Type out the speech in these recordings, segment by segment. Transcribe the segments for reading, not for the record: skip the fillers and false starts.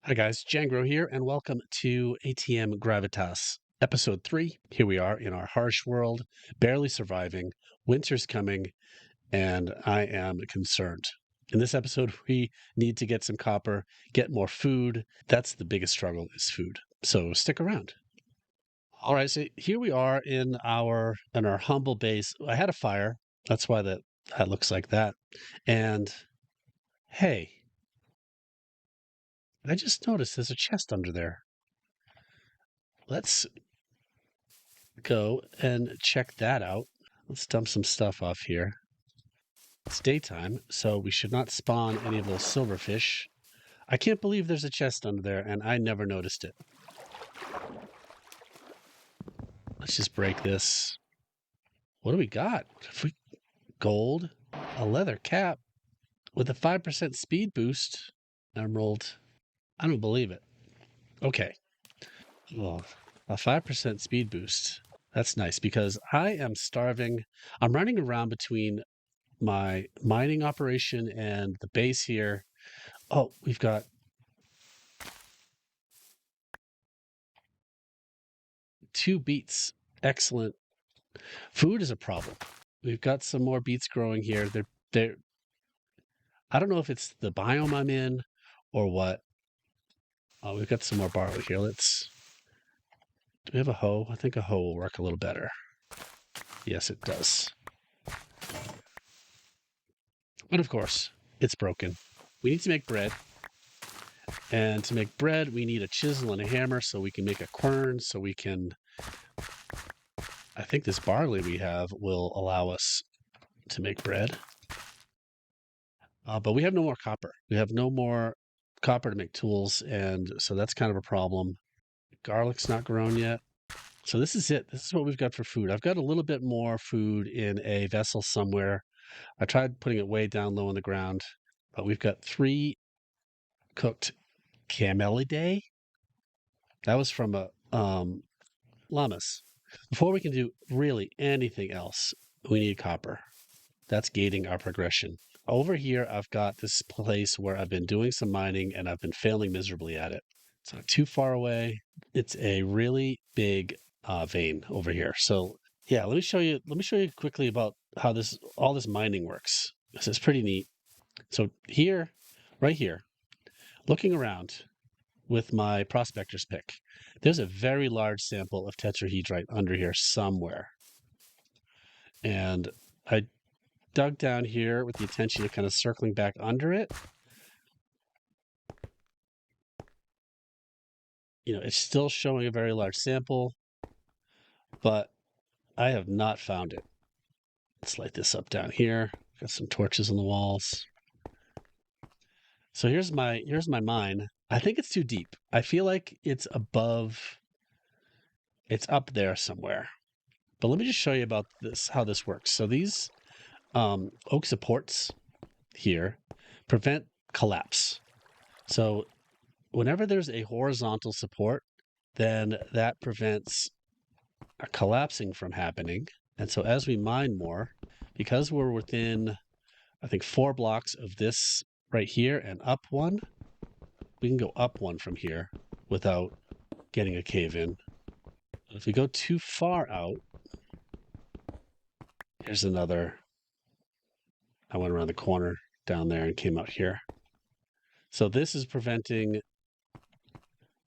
Hi guys, Jangro here, and welcome to ATM Gravitas, episode 3. Here we are in our harsh world, barely surviving. Winter's coming, and I am concerned. In this episode, we need to get some copper, get more food. That's the biggest struggle is food. So stick around. All right, so here we are in our humble base. I had a fire. That's why that looks like that. And hey, I just noticed there's a chest under there. Let's go and check that out. Let's dump some stuff off here. It's daytime, so we should not spawn any of those silverfish. I can't believe there's a chest under there, and I never noticed it. Let's just break this. What do we got? Gold, a leather cap with a 5% speed boost. Emerald. I don't believe it. Okay. Well, a 5% speed boost. That's nice because I am starving. I'm running around between my mining operation and the base here. Oh, we've got 2 beets. Excellent. Food is a problem. We've got some more beets growing here. They're I don't know if it's the biome I'm in or what. Oh, we've got some more barley here. Do we have a hoe? I think a hoe will work a little better. Yes, it does. But of course, it's broken. We need to make bread. And to make bread, we need a chisel and a hammer so we can make a quern, so we can. I think this barley we have will allow us to make bread. But we have no more copper. We have no more copper to make tools, and so that's kind of a problem. Garlic's not grown yet. So this is it. This is what we've got for food. I've got a little bit more food in a vessel somewhere. I tried putting it way down low on the ground, but we've got 3 cooked camelidae. That was from a llamas. Before we can do really anything else, we need copper. That's gating our progression. Over here, I've got this place where I've been doing some mining and I've been failing miserably at it. It's not too far away. It's a really big vein over here. So yeah, let me show you. Let me show you quickly about how all this mining works. This is pretty neat. So here, right here, looking around with my prospector's pick, there's a very large sample of tetrahedrite under here somewhere, and I dug down here with the intention of kind of circling back under it. It's still showing a very large sample, but I have not found it. Let's light this up down here. Got some torches on the walls. So here's my mine. I think it's too deep. I feel like it's up there somewhere. But let me just show you about how this works. So these oak supports here prevent collapse. So whenever there's a horizontal support, then that prevents a collapsing from happening. And so as we mine more, because we're within, I think, 4 blocks of this right here and up one, we can go up one from here without getting a cave in. If we go too far out, here's another. I went around the corner down there and came out here. So this is preventing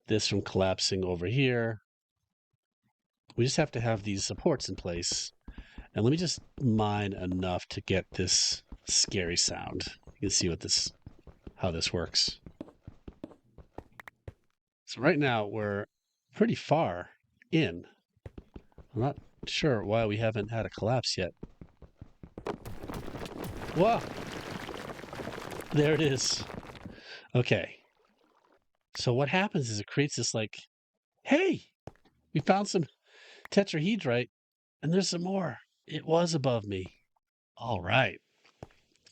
this from collapsing over here. We just have to have these supports in place. And let me just mine enough to get this scary sound. You can see how this works. So right now we're pretty far in. I'm not sure why we haven't had a collapse yet. Whoa! There it is. Okay. So what happens is it creates this hey, we found some tetrahedrite and there's some more. It was above me. All right.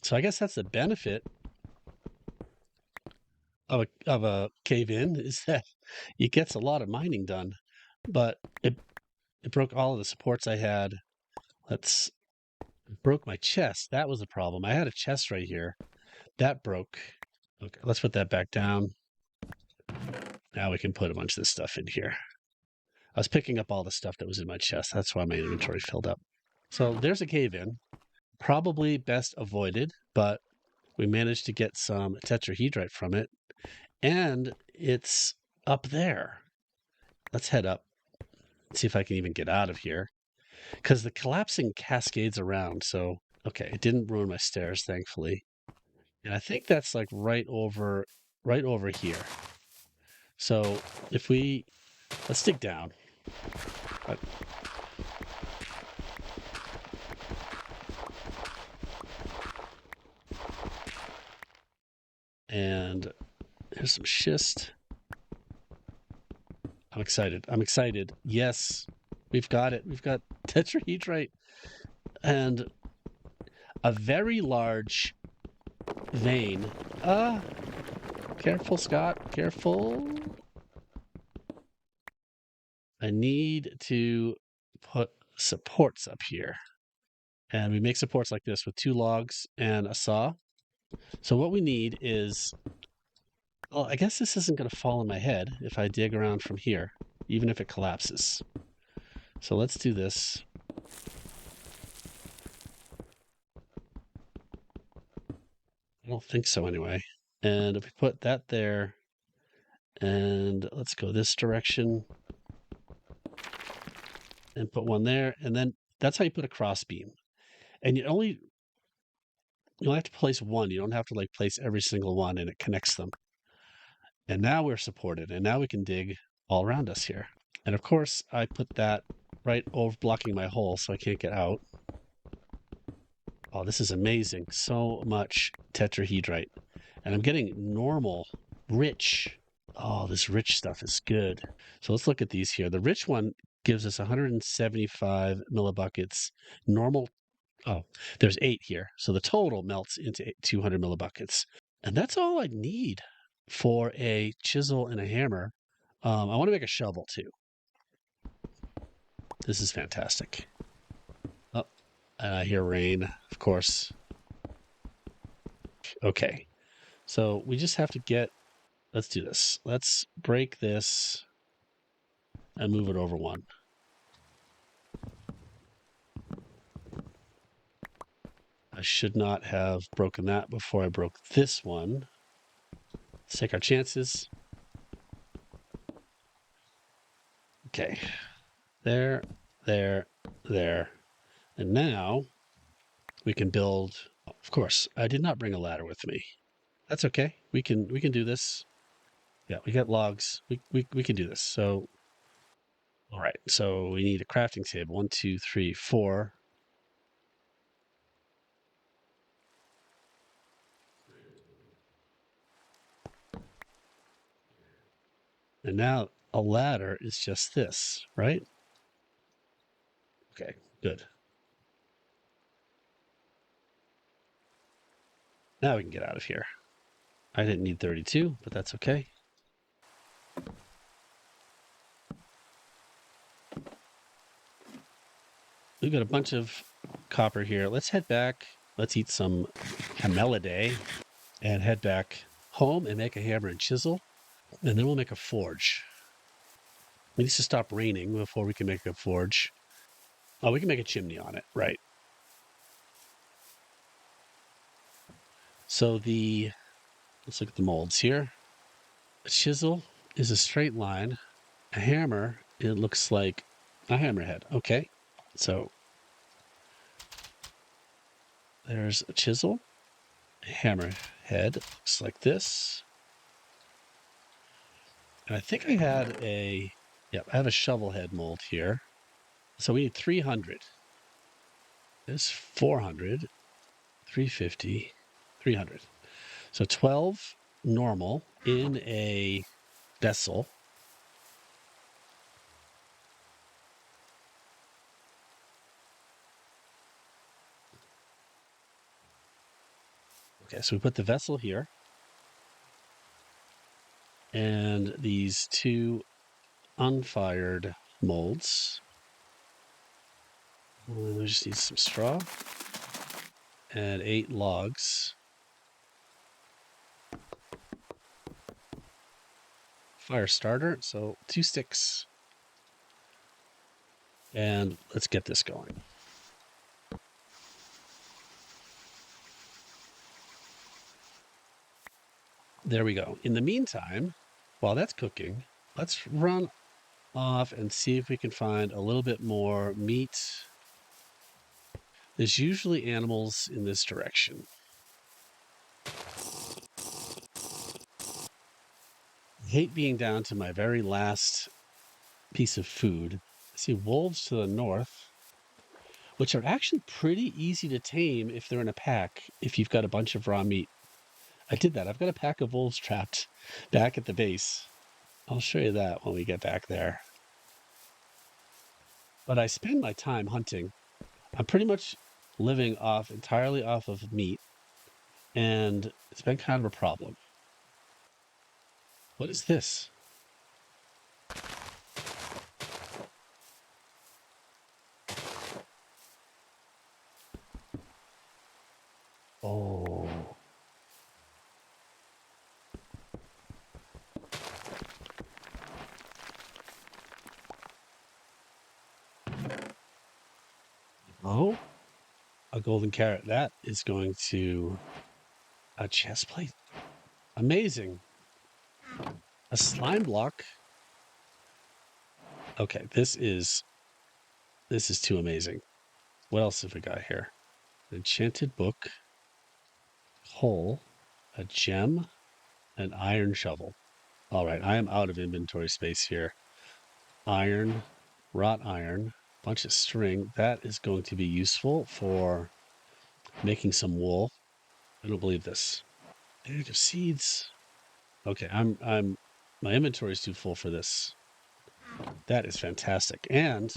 So I guess that's the benefit of a cave-in is that it gets a lot of mining done, but it broke all of the supports I had. It broke my chest. That was the problem. I had a chest right here. That broke. Okay, let's put that back down. Now we can put a bunch of this stuff in here. I was picking up all the stuff that was in my chest. That's why my inventory filled up. So there's a cave in. Probably best avoided, but we managed to get some tetrahedrite from it. And it's up there. Let's head up. See if I can even get out of here. Because the collapsing cascades around. So, okay, it didn't ruin my stairs, thankfully. And I think that's like right over here. So if let's dig down. And here's some schist. I'm excited. I'm excited. Yes, we've got it. We've got tetrahedrite and a very large vein. Careful, Scott. Careful. I need to put supports up here. And we make supports like this with 2 logs and a saw. So what we need is, well, I guess this isn't going to fall on my head if I dig around from here, even if it collapses. So let's do this. I don't think so anyway. And if we put that there, and let's go this direction, and put one there, and then that's how you put a cross beam. And you only have to place one. You don't have to like place every single one, and it connects them. And now we're supported, and now we can dig all around us here. And of course, I put that right over blocking my hole so I can't get out. Oh, this is amazing. So much tetrahedrite. And I'm getting normal, rich. Oh, this rich stuff is good. So let's look at these here. The rich one gives us 175 millibuckets. Normal, oh, there's 8 here. So the total melts into 200 millibuckets. And that's all I need for a chisel and a hammer. I want to make a shovel too. This is fantastic. Oh, and I hear rain, of course. Okay. So we just have to let's do this. Let's break this and move it over 1. I should not have broken that before I broke this one. Let's take our chances. Okay. There, there, there. And now we can build. Of course, I did not bring a ladder with me. That's okay. We can do this. Yeah, we got logs. We can do this. So, all right. So we need a crafting table. 1, 2, 3, 4. And now a ladder is just this, right? Okay, good. Now we can get out of here. I didn't need 32, but that's okay. We've got a bunch of copper here. Let's head back. Let's eat some camelidae and head back home and make a hammer and chisel. And then we'll make a forge. It needs to stop raining before we can make a forge. Oh, we can make a chimney on it, right. So let's look at the molds here. A chisel is a straight line. A hammer, it looks like a hammerhead. Okay, so there's a chisel. A hammerhead looks like this. And I think I had I have a shovel head mold here. So we need 300. There's 400, 350, 300. So 12 normal in a vessel. Okay, so we put the vessel here. And these 2 unfired molds. We just need some straw. And 8 logs. fire starter. So 2 sticks. And let's get this going. There we go. In the meantime, while that's cooking, let's run off and see if we can find a little bit more meat. There's usually animals in this direction. I hate being down to my very last piece of food. I see wolves to the north, which are actually pretty easy to tame if they're in a pack, if you've got a bunch of raw meat. I did that. I've got a pack of wolves trapped back at the base. I'll show you that when we get back there. But I spend my time hunting. I'm pretty much living entirely off of meat, and it's been kind of a problem. What is this? Oh. Oh, a golden carrot. That is going to a chest plate. Amazing. A slime block. Okay, this is too amazing. What else have we got here? An enchanted book, coal, a gem, an iron shovel. All right, I am out of inventory space here. Iron, wrought iron, bunch of string. That is going to be useful for making some wool. I don't believe this. Bag of seeds. Okay, my inventory is too full for this. That is fantastic. And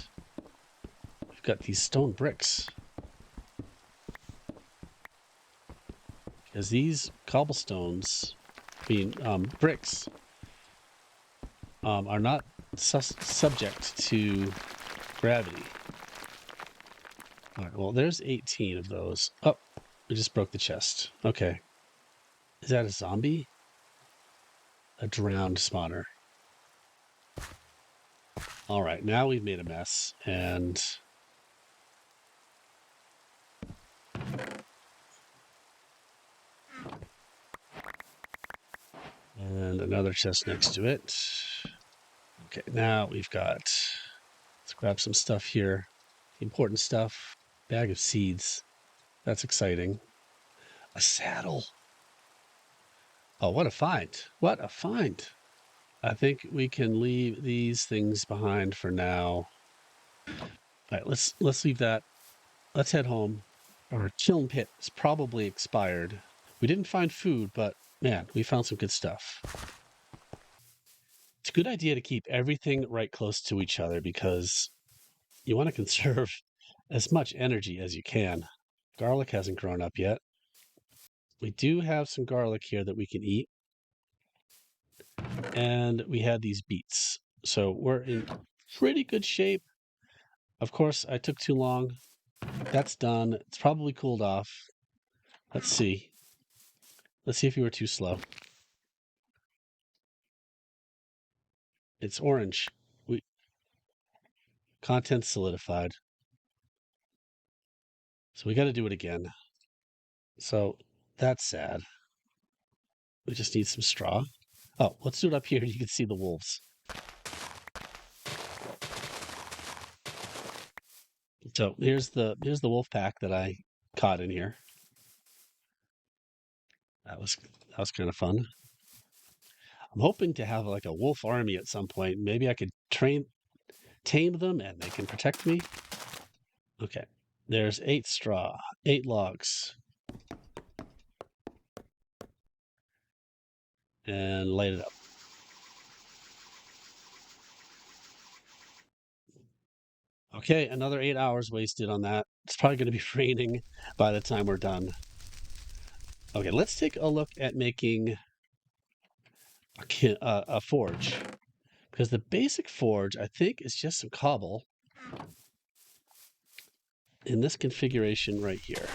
we've got these stone bricks. Because these cobblestones, bricks, are not subject to gravity. All right, well, there's 18 of those. Oh, we just broke the chest. Okay. Is that a zombie? A drowned spawner. All right, now we've made a mess, and another chest next to it. Okay, now we've got, let's grab some stuff here. Important stuff. Bag of seeds. That's exciting. A saddle. Oh, what a find. What a find. I think we can leave these things behind for now. All right, let's leave that. Let's head home. Our kiln pit is probably expired. We didn't find food, but man, we found some good stuff. It's a good idea to keep everything right close to each other because you want to conserve as much energy as you can. Garlic hasn't grown up yet. We do have some garlic here that we can eat. And we had these beets. So we're in pretty good shape. Of course, I took too long. That's done. It's probably cooled off. Let's see. Let's see if you were too slow. It's orange. We content solidified. So we got to do it again. So that's sad. We just need some straw. Oh, let's do it up here. You can see the wolves. So here's the wolf pack that I caught in here. That was kind of fun. I'm hoping to have like a wolf army at some point. Maybe I could tame them and they can protect me. Okay. There's 8 straw, 8 logs. And light it up. Okay, another 8 hours wasted on that. It's probably going to be raining by the time we're done. Okay, let's take a look at making a forge. Because the basic forge, I think, is just some cobble in this configuration right here.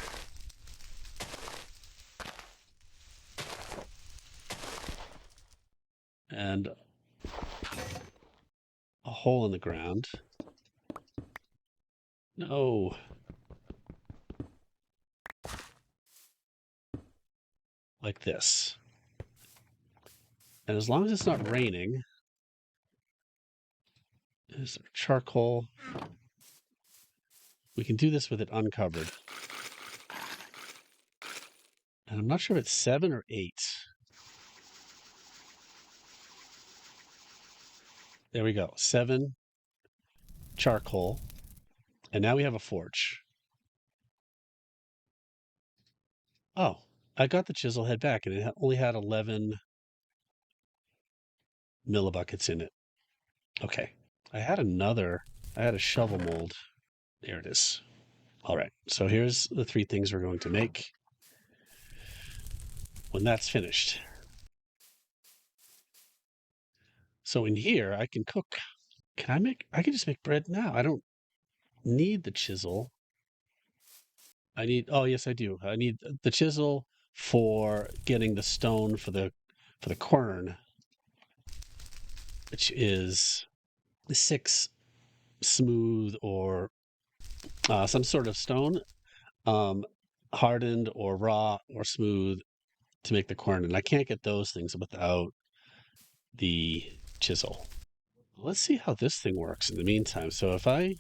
And a hole in the ground. No. Like this. And as long as it's not raining, there's charcoal. We can do this with it uncovered. And I'm not sure if it's 7 or 8. There we go. 7 charcoal. And now we have a forge. Oh, I got the chisel head back and it only had 11 millibuckets in it. Okay. I had a shovel mold. There it is. All right. So here's the 3 things we're going to make when that's finished. So in here, I can cook. I can just make bread now. I don't need the chisel. Oh, yes, I do. I need the chisel for getting the stone for the quern, which is the 6 smooth or some sort of stone, um, hardened or raw or smooth to make the quern. And I can't get those things without the chisel. Let's see how this thing works in the meantime. So if I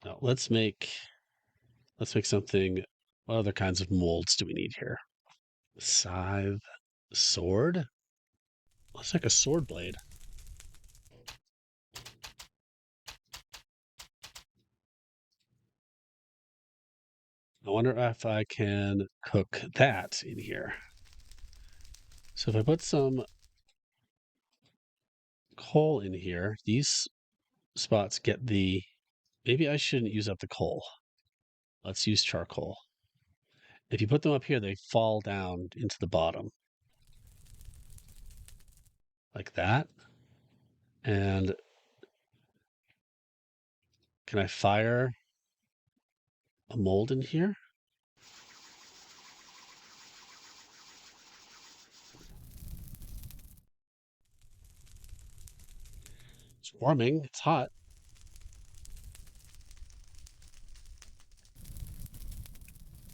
no, let's make something. What other kinds of molds do we need here? Scythe, sword. Looks like a sword blade. I wonder if I can cook that in here. So if I put some coal in here, these spots get the. Maybe I shouldn't use up the coal. Let's use charcoal. If you put them up here, they fall down into the bottom. Like that. And can I fire a mold in here? It's warming. It's hot.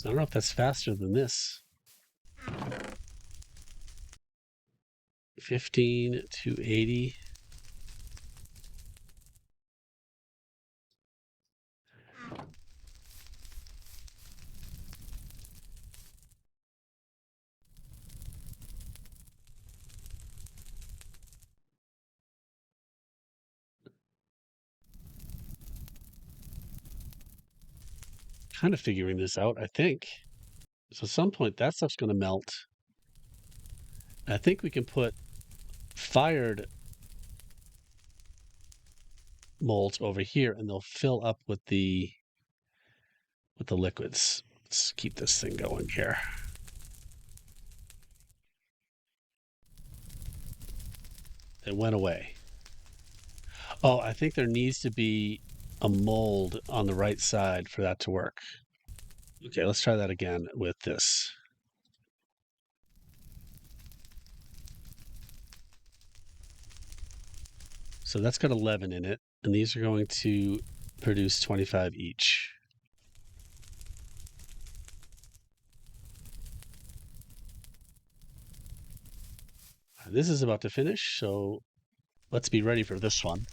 I don't know if that's faster than this. 15 to 80. Kind of figuring this out, I think. So at some point that stuff's going to melt. I think we can put fired molds over here and they'll fill up with the liquids. Let's keep this thing going here. It went away. Oh, I think there needs to be a mold on the right side for that to work. Okay, let's try that again with this. So that's got 11 in it, and these are going to produce 25 each. This is about to finish, so let's be ready for this one.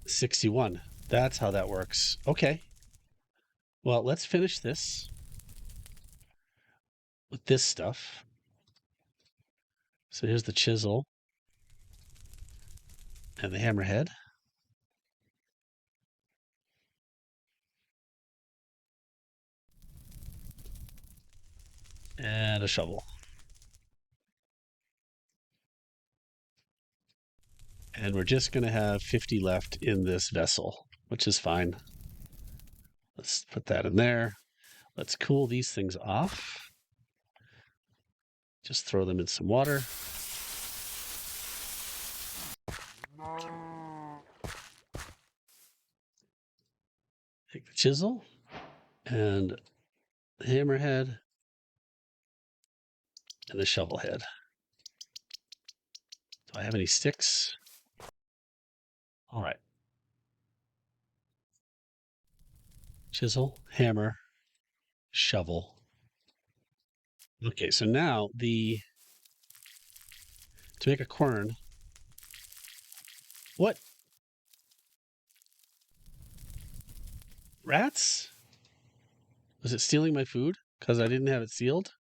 $61. That's how that works. Okay. Well, let's finish this with this stuff. So here's the chisel and the hammerhead. And a shovel. And we're just going to have 50 left in this vessel, which is fine. Let's put that in there. Let's cool these things off. Just throw them in some water. Take the chisel and the hammerhead and the shovel head. Do I have any sticks? All right. Chisel, hammer, shovel. Okay, so now to make a quern. What? Rats? Was it stealing my food because I didn't have it sealed?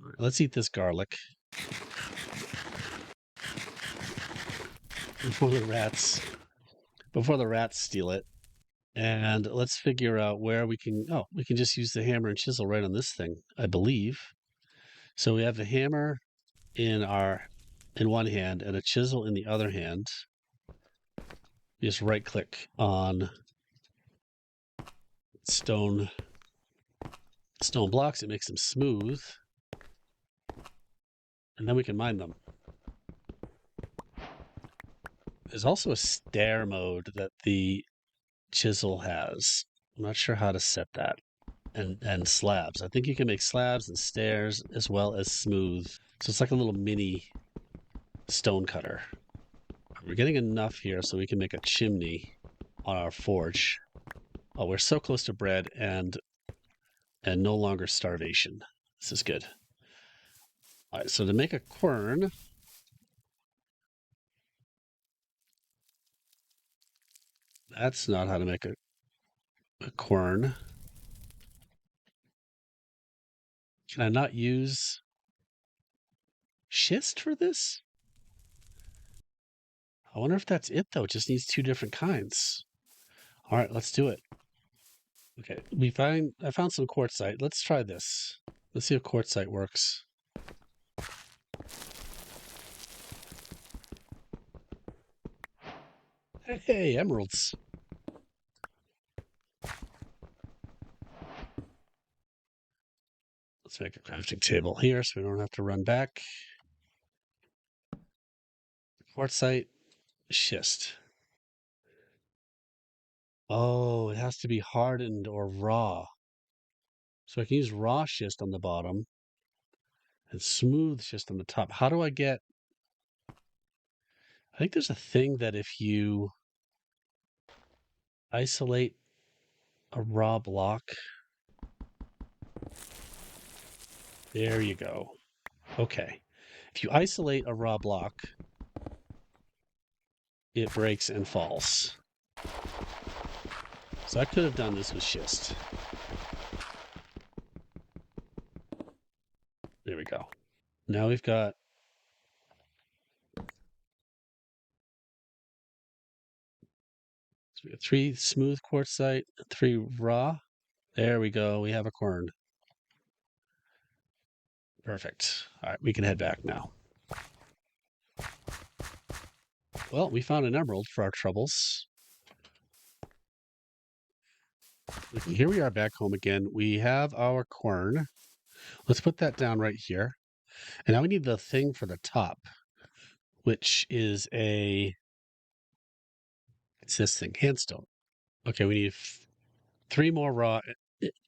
All right, let's eat this garlic before the rats steal it. And let's figure out where we can. Oh, we can just use the hammer and chisel right on this thing, I believe. So we have the hammer in one hand and a chisel in the other hand. Just right click on stone blocks. It makes them smooth, and then we can mine them. There's also a stair mode that the chisel has. I'm not sure how to set that. And slabs. I think you can make slabs and stairs as well as smooth. So it's like a little mini stone cutter. We're getting enough here so we can make a chimney on our forge. Oh, we're so close to bread and no longer starvation. This is good. All right, so to make a quern, that's not how to make a quern. Can I not use schist for this? I wonder if that's it, though. It just needs two different kinds. All right, let's do it. Okay, I found some quartzite. Let's try this. Let's see if quartzite works. Hey, emeralds. Let's make a crafting table here so we don't have to run back. Quartzite, schist. Oh, it has to be hardened or raw. So I can use raw schist on the bottom and smooth schist on the top. How do I get... I think there's a thing that if you isolate a raw block... There you go. Okay. If you isolate a raw block, it breaks and falls. So I could have done this with schist. There we go. Now we've got so we got 3 smooth quartzite, 3 raw. There we go. We have a quern. Perfect. All right, we can head back now. Well, we found an emerald for our troubles. Here we are back home again. We have our quern. Let's put that down right here. And now we need the thing for the top, which is it's this thing, handstone. Okay, we need 3 more raw.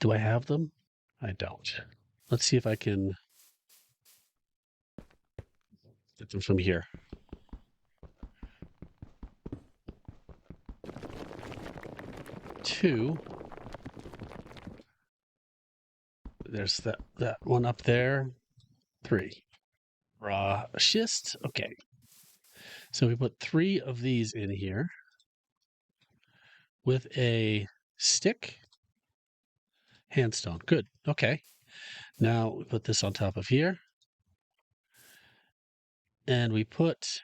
Do I have them? I don't. Let's see if I can get them from here. Two. There's that one up there. 3. Raw schist. Okay. So we put 3 of these in here with a stick. Handstone. Good. Okay. Now we put this on top of here. And we put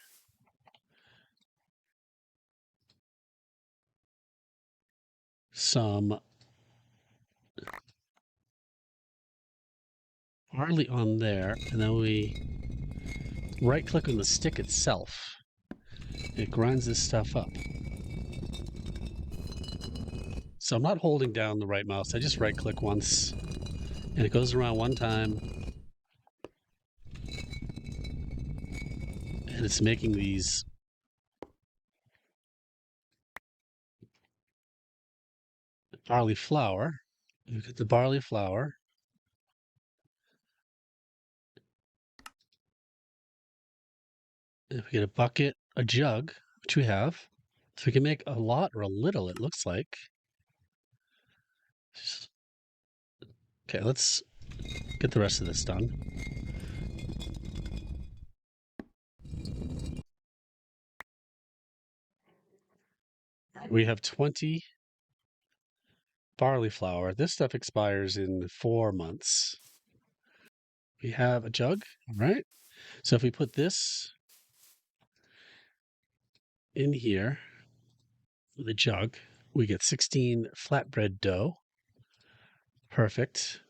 some barley on there. And then we right click on the stick itself. It grinds this stuff up. So I'm not holding down the right mouse. I just right click once and it goes around one time. And it's making these barley flour. We get the barley flour. If we get a bucket, a jug, which we have, so we can make a lot or a little, it looks like. Okay, let's get the rest of this done. We have 20 barley flour. This stuff expires in 4 months. We have a jug, all right? So if we put this in here, the jug, we get 16 flatbread dough. Perfect.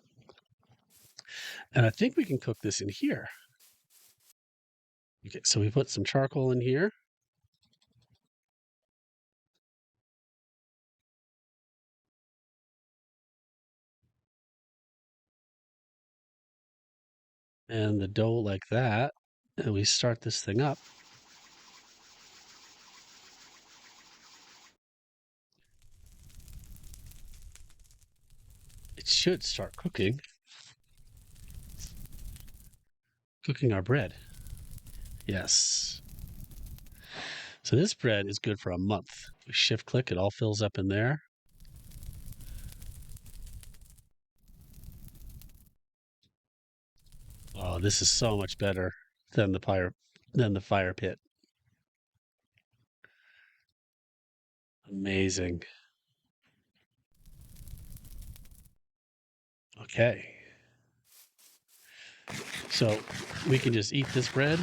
And I think we can cook this in here. Okay, so we put some charcoal in here. And the dough like that. And we start this thing up. It should start cooking our bread. Yes. So this bread is good for a month. We shift click, it all fills up in there. Oh, this is so much better than the fire pit. Amazing. Okay. So we can just eat this bread.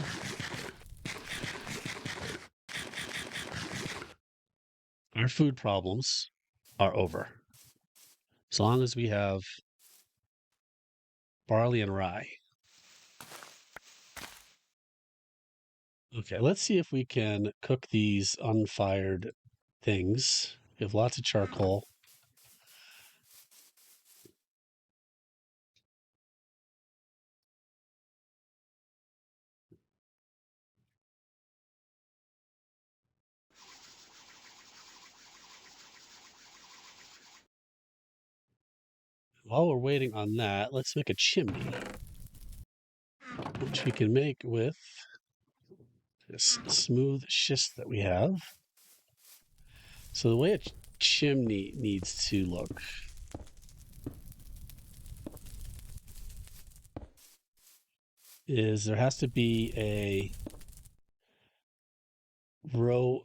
Our food problems are over. As long as we have barley and rye. Okay, let's see if we can cook these unfired things. We have lots of charcoal. While we're waiting on that, let's make a chimney, which we can make with this smooth schist that we have. So the way a chimney needs to look is there has to be a row,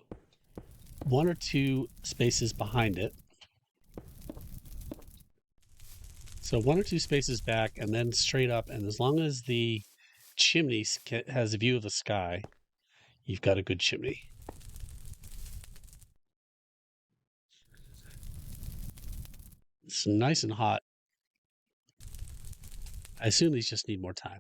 1 or 2 spaces behind it. So 1 or 2 spaces back and then straight up. And as long as the chimney has a view of the sky, you've got a good chimney. It's nice and hot. I assume these just need more time.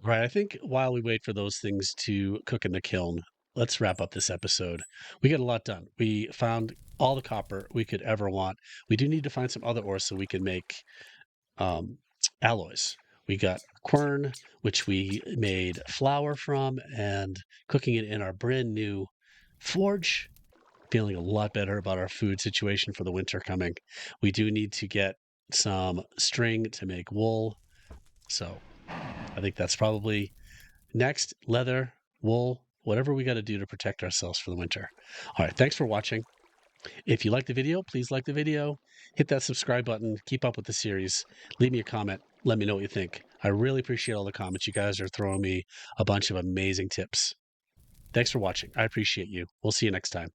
Right. I think while we wait for those things to cook in the kiln, let's wrap up this episode. We got a lot done. We found all the copper we could ever want. We do need to find some other ore so we can make alloys. We got quern, which we made flour from, and cooking it in our brand new forge. Feeling a lot better about our food situation for the winter coming. We do need to get some string to make wool. So I think that's probably next. Leather, wool, whatever we got to do to protect ourselves for the winter. All right. Thanks for watching. If you like the video, please like the video. Hit that subscribe button. Keep up with the series. Leave me a comment. Let me know what you think. I really appreciate all the comments. You guys are throwing me a bunch of amazing tips. Thanks for watching. I appreciate you. We'll see you next time.